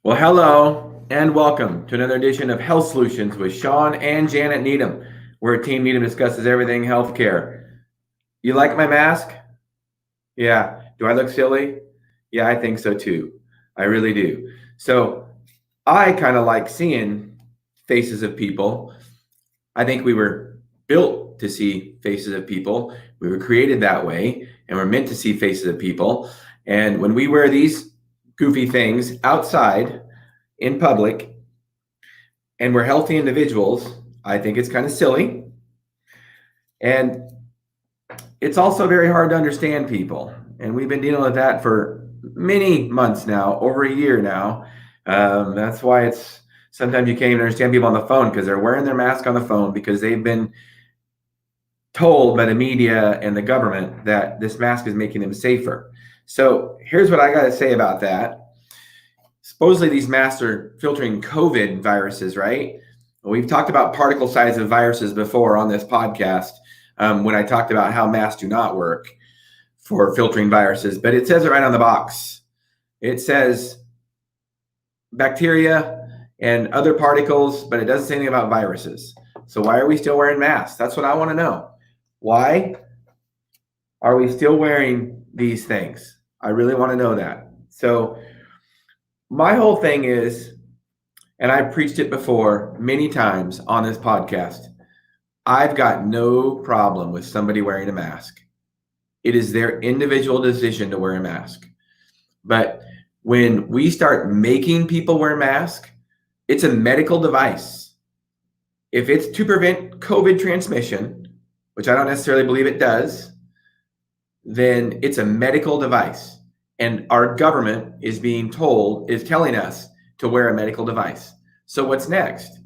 Well, hello and welcome to another edition of Health Solutions with Shawn and Janet Needham, where Team Needham discusses everything healthcare. You like my mask? Yeah. Do I look silly? Yeah, I think so too. I really do. So I kind of like seeing faces of people. I think we were built to see faces of people. We were created that way, and we're meant to see faces of people. And when we wear these goofy things outside in public, and we're healthy individuals, I think it's kind of silly. And it's also very hard to understand people. And we've been dealing with that for many months now, over a year now. That's why it's sometimes you can't even understand people on the phone because they're wearing their mask on the phone because they've been told by the media and the government that this mask is making them safer. So here's what I got to say about that. Supposedly these masks are filtering COVID viruses, right? We've talked about particle size of viruses before on this podcast when I talked about how masks do not work for filtering viruses, but it says it right on the box. It says bacteria and other particles, but it doesn't say anything about viruses. So why are we still wearing masks? That's what I want to know. Why are we still wearing these things? I really want to know that. So my whole thing is, and I've preached it before many times on this podcast, I've got no problem with somebody wearing a mask. It is their individual decision to wear a mask. But when we start making people wear masks, it's a medical device. If it's to prevent COVID transmission, which I don't necessarily believe it does, then it's a medical device. And our government is telling us to wear a medical device. So what's next?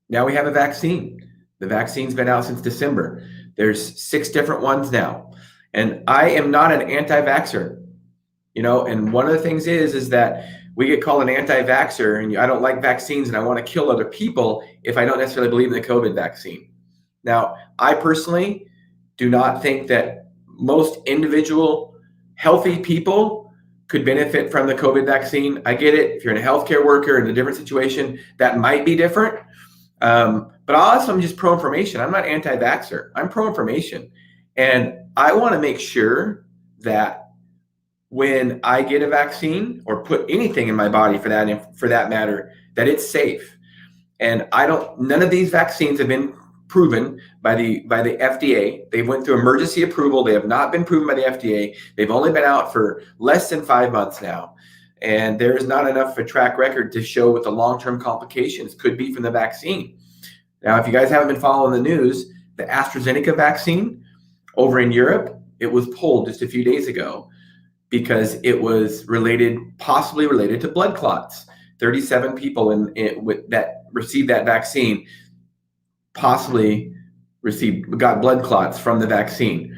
Now we have a vaccine. The vaccine's been out since December. There's 6 different ones now. And I am not an anti-vaxxer, and one of the things is that we get called an anti-vaxxer and I don't like vaccines and I want to kill other people if I don't necessarily believe in the COVID vaccine. Now, I personally do not think that most individual healthy people could benefit from the COVID vaccine. I get it. If you're in a healthcare worker in a different situation, that might be different. But also I'm just pro-information. I'm not anti-vaxxer. I'm pro-information. And I want to make sure that when I get a vaccine or put anything in my body for that matter, that it's safe. And none of these vaccines have been proven by the FDA. They went through emergency approval. They have not been proven by the FDA. They've only been out for less than 5 months now. And there is not enough of a track record to show what the long-term complications could be from the vaccine. Now, if you guys haven't been following the news, the AstraZeneca vaccine over in Europe, it was pulled just a few days ago because it was possibly related to blood clots. 37 people that received that vaccine possibly got blood clots from the vaccine.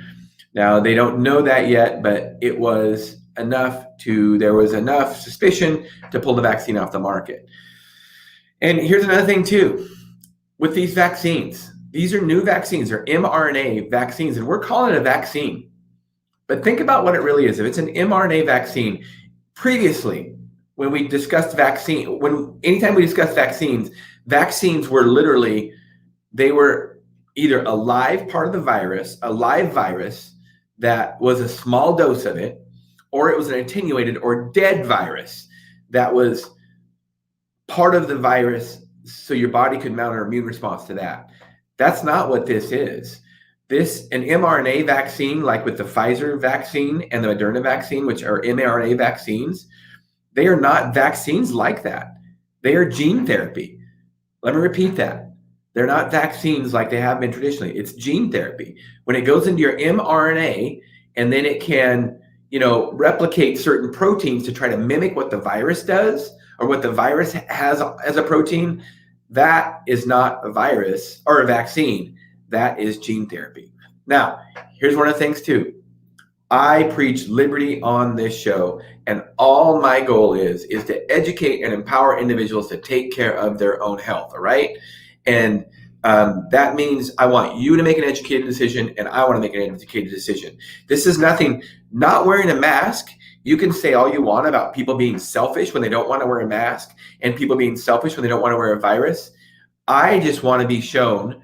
Now, they don't know that yet, but there was enough suspicion to pull the vaccine off the market. And here's another thing too, with these vaccines, these are new vaccines, they're mRNA vaccines, and we're calling it a vaccine. But think about what it really is. If it's an mRNA vaccine, previously, when we discussed anytime we discussed vaccines were literally, they were either a live part of the virus, a live virus that was a small dose of it, or it was an attenuated or dead virus that was part of the virus so your body could mount an immune response to that. That's not what this is. An mRNA vaccine, like with the Pfizer vaccine and the Moderna vaccine, which are mRNA vaccines, they are not vaccines like that. They are gene therapy. Let me repeat that. They're not vaccines like they have been traditionally. It's gene therapy. When it goes into your mRNA and then it can, replicate certain proteins to try to mimic what the virus does or what the virus has as a protein, that is not a virus or a vaccine. That is gene therapy. Now, here's one of the things too. I preach liberty on this show, and all my goal is to educate and empower individuals to take care of their own health, all right? And that means I want you to make an educated decision, and I want to make an educated decision. This is nothing. Not wearing a mask You can say all you want about people being selfish when they don't want to wear a mask and people being selfish when they don't want to wear a virus. I just want to be shown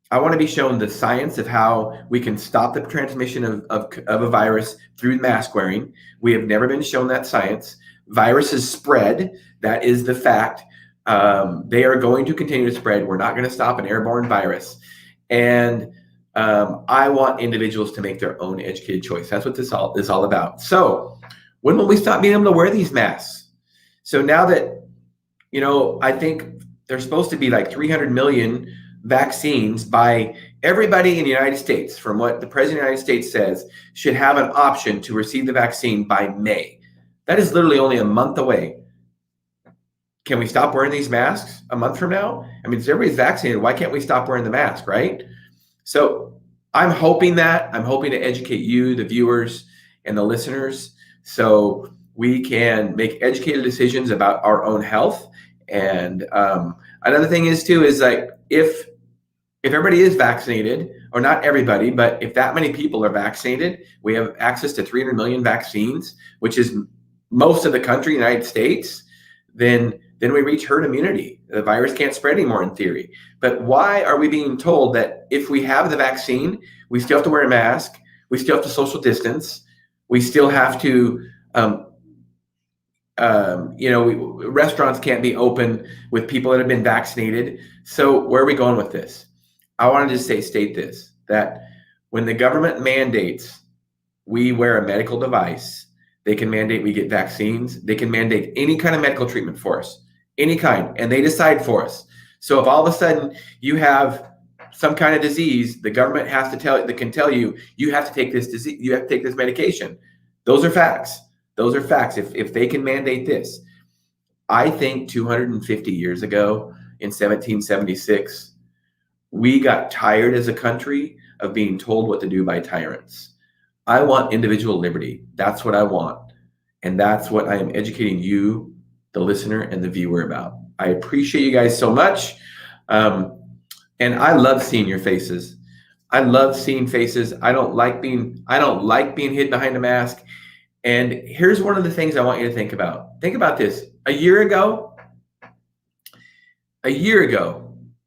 the science of how we can stop the transmission of a virus through mask wearing. We have never been shown that science. Viruses spread. That is the fact. They are going to continue to spread. We're not going to stop an airborne virus. And I want individuals to make their own educated choice. That's what this is all about. So when will we stop being able to wear these masks? So now that, I think there's supposed to be like 300 million vaccines by everybody in the United States, from what the President of the United States says, should have an option to receive the vaccine by May. That is literally only a month away. Can we stop wearing these masks a month from now? I mean, if everybody's vaccinated, why can't we stop wearing the mask, right? So I'm hoping to educate you, the viewers and the listeners, so we can make educated decisions about our own health. And another thing is like, if everybody is vaccinated, or not everybody, but if that many people are vaccinated, we have access to 300 million vaccines, which is most of the country, United States, then we reach herd immunity. The virus can't spread anymore in theory. But why are we being told that if we have the vaccine, we still have to wear a mask, we still have to social distance, we still have to, restaurants can't be open with people that have been vaccinated. So where are we going with this? I wanted to state this, that when the government mandates we wear a medical device, they can mandate we get vaccines, they can mandate any kind of medical treatment for us, any kind, and they decide for us. So if all of a sudden you have some kind of disease, the government has to tell you, you have to take this disease, you have to take this medication. Those are facts. Those are facts. If they can mandate this. I think 250 years ago in 1776, we got tired as a country of being told what to do by tyrants. I want individual liberty. That's what I want. And that's what I am educating you, the listener and the viewer, about. I appreciate you guys so much. And I love seeing your faces. I love seeing faces. I don't like being hid behind a mask. And here's one of the things I want you to think about. Think about this. A year ago,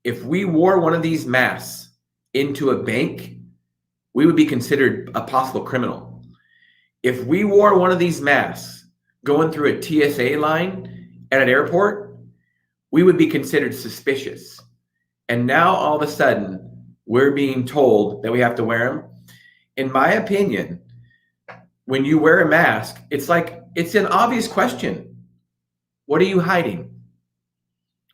if we wore one of these masks into a bank, we would be considered a possible criminal. If we wore one of these masks going through a TSA line at an airport, we would be considered suspicious. And now all of a sudden, we're being told that we have to wear them. In my opinion, when you wear a mask, it's an obvious question. What are you hiding?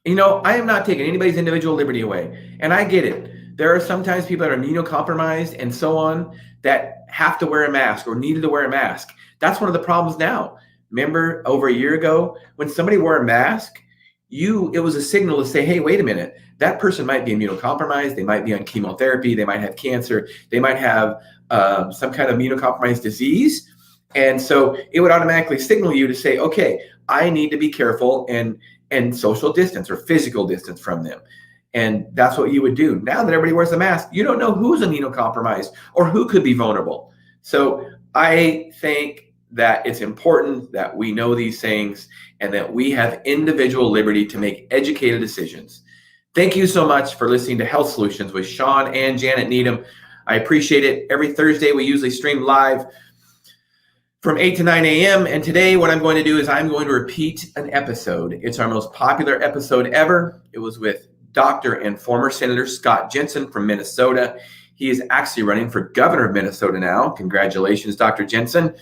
I am not taking anybody's individual liberty away. And I get it. There are sometimes people that are immunocompromised and so on that have to wear a mask or needed to wear a mask. That's one of the problems now. Remember over a year ago when somebody wore a mask, it was a signal to say, hey, wait a minute, that person might be immunocompromised. They might be on chemotherapy. They might have cancer. They might have some kind of immunocompromised disease. And so it would automatically signal you to say, okay, I need to be careful and social distance or physical distance from them. And that's what you would do. Now that everybody wears a mask, you don't know who's immunocompromised or who could be vulnerable. So I think that it's important that we know these things and that we have individual liberty to make educated decisions. Thank you so much for listening to Health Solutions with Shawn and Janet Needham. I appreciate it. Every Thursday, we usually stream live from 8 to 9 a.m. And today what I'm going to do is I'm going to repeat an episode. It's our most popular episode ever. It was with Dr. and former Senator Scott Jensen from Minnesota. He is actually running for governor of Minnesota now. Congratulations, Dr. Jensen.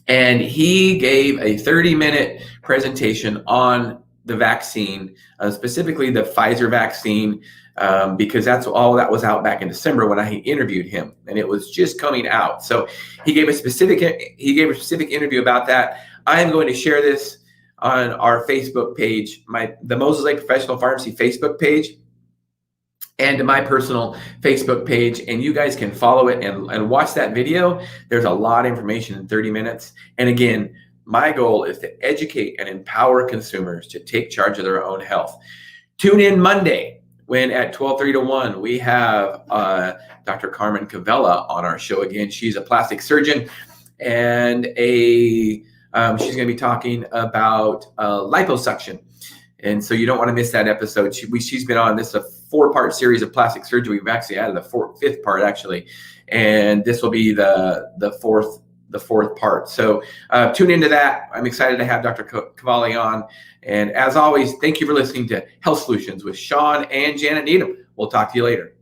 And he gave a 30-minute presentation on the vaccine, specifically the Pfizer vaccine, because that's all that was out back in December when I interviewed him, and it was just coming out. So he gave a specific interview about that. I am going to share this on our Facebook page, the Moses Lake Professional Pharmacy Facebook page, and my personal Facebook page, and you guys can follow it and watch that video. There's a lot of information in 30 minutes. And again, my goal is to educate and empower consumers to take charge of their own health. Tune in Monday when at 12:30 to 1, we have Dr. Carmen Cavella on our show again. She's a plastic surgeon, and she's going to be talking about liposuction. And so you don't want to miss that episode. She's been on this, a 4-part series of plastic surgery. We've actually added the 5th part actually, and this will be the fourth part. So tune into that. I'm excited to have Dr. Cavalli on. And as always, thank you for listening to Health Solutions with Shawn and Janet Needham. We'll talk to you later.